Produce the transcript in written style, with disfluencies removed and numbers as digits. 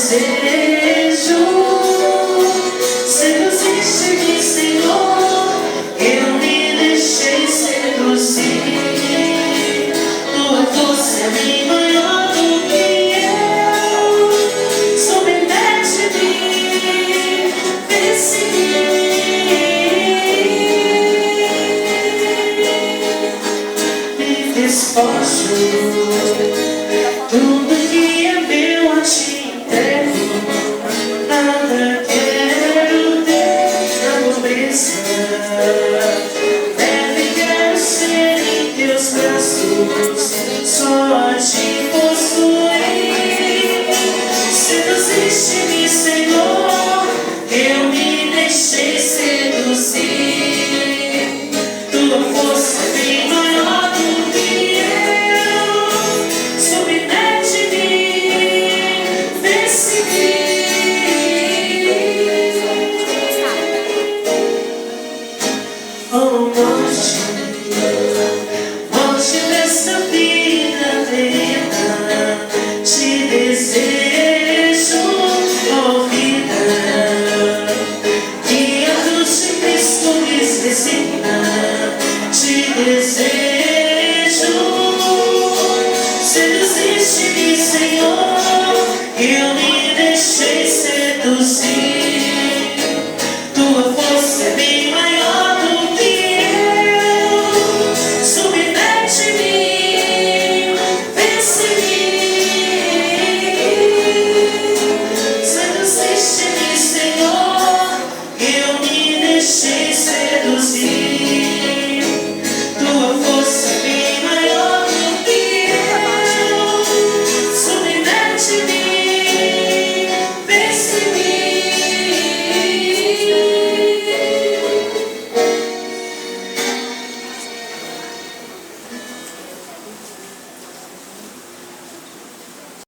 desejo. Seduziste-me, Senhor, eu me deixei seduzir. Tua força é bem maior do que eu. Submete-me, vence-me. Me despojo, tudo que é meu a ti entrego. Nada quero ter na pobreza. Leve quero ser em teus braços, só a ti possuir. Seduziste-me, Senhor, eu me deixei seduzir. Tua força é bem maior do que eu. Submete-me, vence-me. Oh, morte, morte dessa vida terrena, te desejo, oh vida, que a cruz de Cristo me ensina, te desejo. Seduziste-me, Senhor, eu me deixei